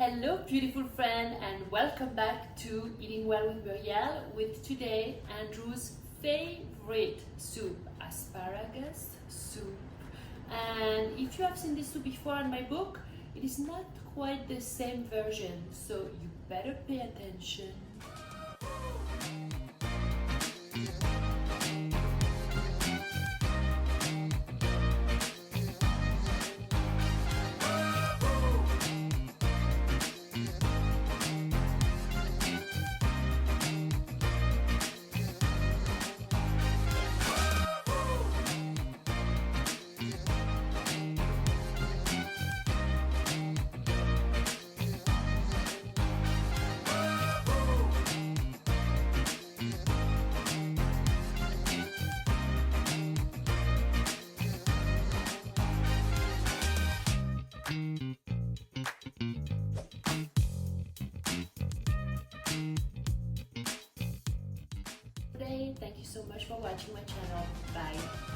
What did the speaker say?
Hello beautiful friend and welcome back to Eating Well with Muriel with today Andrew's favorite soup, asparagus soup. And if you have seen this soup before in my book, it is not quite the same version, so you better pay attention. Thank you so much for watching my channel. Bye.